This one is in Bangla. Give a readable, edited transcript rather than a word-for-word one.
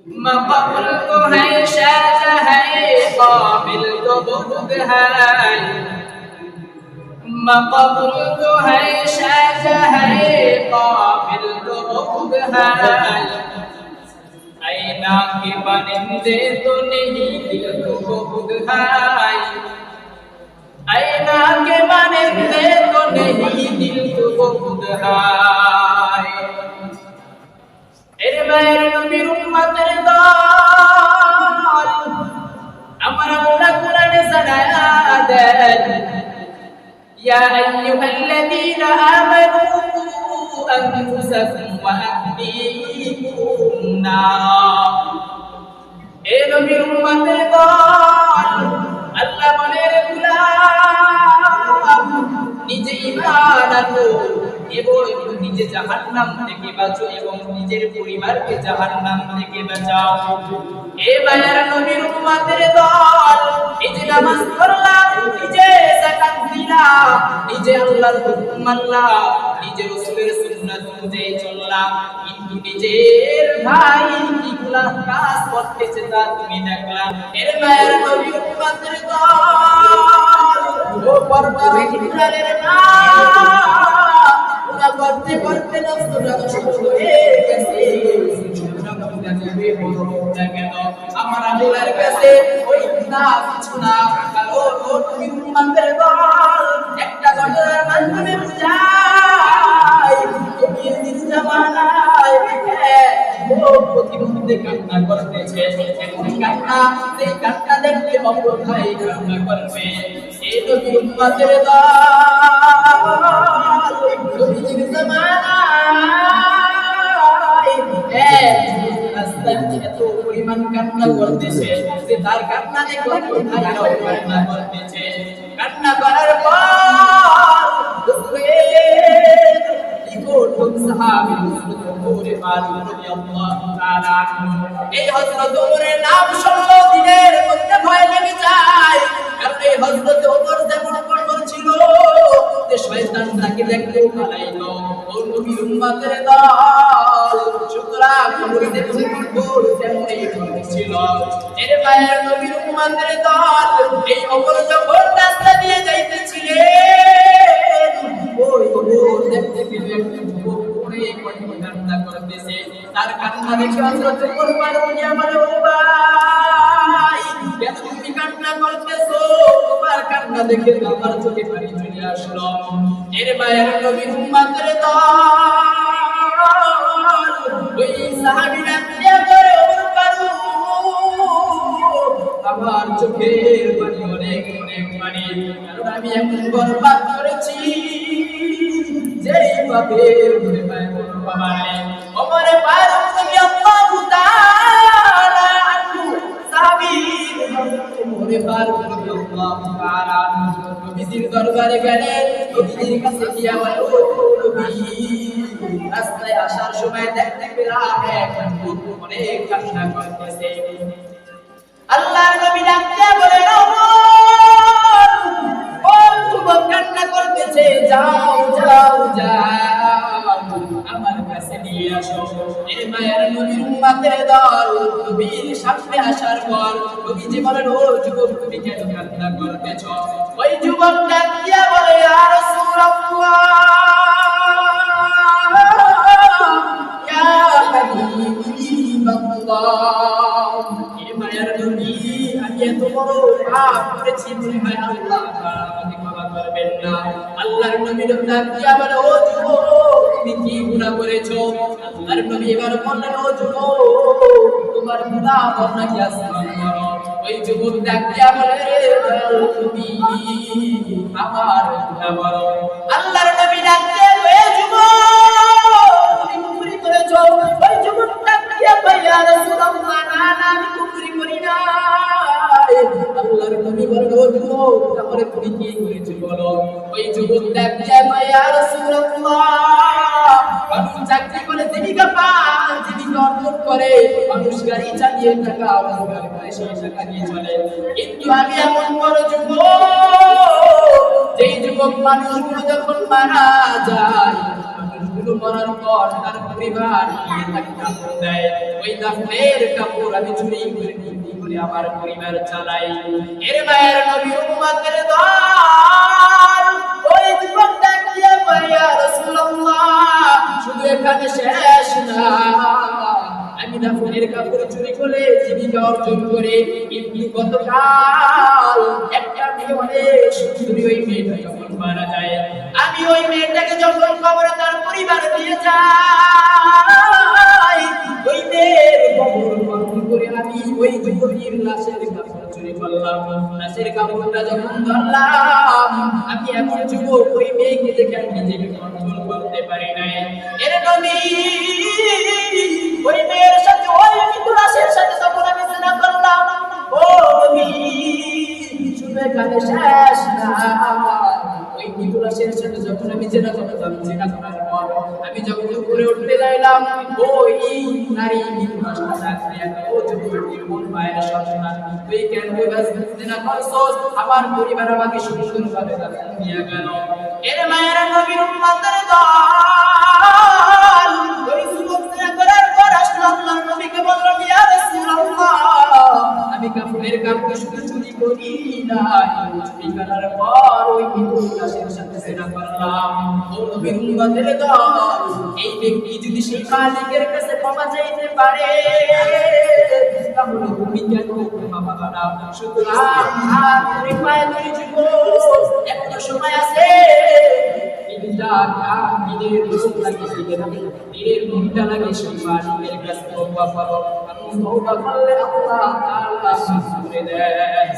मक़बूल तो है शाह है काबिल तो बुग़्ज़ है मक़बूल तो है शाह है काबिल तो बुग़्ज़ है ऐना के बनिंदे तो नहीं दिल तो बुग़्ज़ है ऐना के बनिंदे तो नहीं दिल तो बुग़्ज़ है এরবায়ের নবীর উম্মতের দল আমার আল্লাহ কোরআনে জানায়া দেন ইয়া আইয়ুহাল্লাযীনা আমানু আনফুসাকুম ওয়া আহলিকুম নার এ নবীর উম্মতের দল আল্লাহ বলেন গোলাম নিজে ঈমান আনো এবং নিজে জাহান্নাম থেকে বাঁচো এবং নিজের পরিবারকে জাহান্নাম থেকে বাঁচাও এ মায়ার নবীর উম্মতের দল এই যে নামাজ পড়লাম নিজে যাকাত দিলাম নিজে আল্লাহর হুকুম মানলাম নিজে রাসূলের সুন্নাত অনুযায়ী চললাম কিন্তু নিজের ভাই কি গুনাহ কাজ করতেছে তা তুমি দেখলা এর মায়ার নবীর উম্মতের দল ও পর্দার ইকরারের মা করতে করতে নফসটা নষ্ট হয়ে গেছে আমার আল্লাহর কাছে ওই গুনাহ কিছু না কালো নবী উম্মতের দল একটা ঘটনার মাধ্যমে বুঝায় নবীর জামানায় ও প্রতিমধ্যে কান্না করতেছে এমন কান্না সেই কান্না দেখলে অপরাধী কান্না করবে এই নবী উম্মতের দল নবীর জামানায় এত পরিমাণ কান্না করতেছে যে তার কান্না দেখে ভাইরাও কান্না করতেছে কান্না করার পর সাহাবী হযরত ওমর ফারুক রাদিয়াল্লাহু তাআলা এই হযরত ওমরের নাম শুনলে দিনের মধ্যে ভয় লেগে যায় কারণ এই হযরত ওমর যেমন কঠোর ছিল যে শয়তান তাকে দেখলেও পালাইলো ও নবীর উম্মতের দল সুতরাং ওমরের কঠোর তেমনই ছিল এর বাইরে নবীর উম্মতের দল এই ওমর যখন রাস্তা দিয়ে যাইতেছিলেন ওই ওমর দেখতে পেলেন কান্না করতেছে তার কান্না দেখে হযরত ওমর ফারুক আমার ও ভাই কেন তুমি কান্না করতেছো তোমার কান্না দেখে আমার চোখে পানি চলে আসলো এর বাইরে নবীর উম্মতের দল ওই সাহাবীরা কি করে ওমর ফারুক আমার চোখের পানি অনেক অনেক পানি কারণ আমি এমন বরবাদ করেছি যেই বাপের ঘরে পায় বাবা ওমর ফারুক রাদিয়াল্লাহু তাআলা আনহু সাহাবী ওমর ফারুক রাদিয়াল্লাহু তাআলা নবীর দরবারে গেলেন নবীর কাছে গিয়া বলে ও নবী রাস্তায় আসার সময় দেখতে পেলাম এক যুবক অনেক কান্না করতেছে আল্লাহর নবী ডাকতে বলে ওমর ও যুবক কান্না করতেছে যাও যাও যাও আমার কাছে নিয়ে আসো এর মায়ের নবীর উম্মতের দল নবীর সামনে আসার পর নবীজি বলেন ও যুবক তুমি কেন কান্না করতেছো ওই যুবক ডাকিয়া বলে ইয়া রাসূলুল্লাহ ইয়া হাবিবাল্লাহ এর মায়ের নবী আমি এত বড় পাপ করেছি মনে হয় আল্লাহ আমাকে ক্ষমা করবেন না আল্লাহর নবী ডাকিয়া বলে ও যুবক তুমি কি গুনাহ করেছো আল্লাহর নবী এবার বললেন ও যুবক তোমার গুনাহ বর্ণনা কি আসমান করো ওই যুবক ডাকিয়া বলে নবী আমার গুনাহ বলো আল্লাহর নবী ডাকিয়া বলে যুবক তুমি কুফরি করেছো ওই যুবক ডাকিয়া বলে ইয়া রাসূলুল্লাহ না না আমি কুফরি করি না আল্লাহর নবী বলেন ও যুবক তাহলে তুমি কি করেছো বলো ওই যুবক ডাকিয়া বলে ইয়া রাসূলুল্লাহ মানুষ চাকরি করে জীবিকা পায় জীবিকা অর্জন করে মানুষ গাড়ি চালিয়ে টাকা রোজগার করে সেই টাকা নিয়ে চলে কিন্তু আমি এমন বড় যুবক যেই যুবক মানুষগুলো যখন মারা যায় মানুষগুলো কিন্তু মরার পর তার পরিবার তাকে কাপড় দেয়, ওই দাফনের কাপড় আমি চুরি করে বিক্রি করে আমার পরিবার চালাই। এর মায়ের নবী উম্মতের দল ওই যুবকটা গিয়ে বলে, ইয়া রাসূলুল্লাহ, শুধু এখানে শেষ না, আমি দাফনের কাপড় চুরি করে জীবিকা অর্জন করে, কিন্তু গতকাল একটা মেয়ে অনেক সুন্দরী, ওই মেয়েটা যখন মারা যায়, আমি ওই মেয়েটাকে যখন কবরে তার পরিবার দিয়ে যাই, ওই মেয়ের কবর বন্ধ করে আমি ওই যুবতীর লাশের কাপড় চুরি করলাম। লাশের কাপড়টা যখন ধরলাম, আমি এমন যুবক ওই মেয়েকে দেখে আমি নিজেকে কন্ট্রোল করতে পারি নাই। এর নবী ওই মেয়ের সাথে ওই লাশের সাথে যখন আমি জিনা করলাম, ও নবী শুধু এখানে শেষ না, ওই লাশের সাথে যখন আমি জিনা করলাম, জিনা করার পর আমি যখন উপরে উঠতে যাইলাম, ওই নারী লাশটা ডাকতে, ও যুবতী কোন মায়ের সন্তান, তুই কেন জিনা করছস? আমার পরিবার আমাকে সুন্দরভাবে দাফন দিয়ে গেল। এর মায়ের নবীর উম্মতের দল ওই যুবক জিনা করার পর আসলো আল্লাহর নবীকে বলল, ইয়া রাসূলুল্লাহ, আমি কাফনের কাপড় শুধু চুরি করি না, চুরি করার পর ওই লাশের সাথে জিনা করলাম। ও নবীর উম্মতের দল, এই ব্যক্তি যদি সেই মালিকের কাছে ক্ষমা চাইতে পারে, তাহলে তুমি কেন ক্ষমা পাবে না? সুতরাং আর পায়ে ধরে যুবক, এত সময় আছে, দিনের রোগ লাগে, দিনের ঘুমটা লাগে, সেই মালিকের কাছে তওবা করো, তওবা করলে আল্লাহ তাআলা মাফ করে দেয়।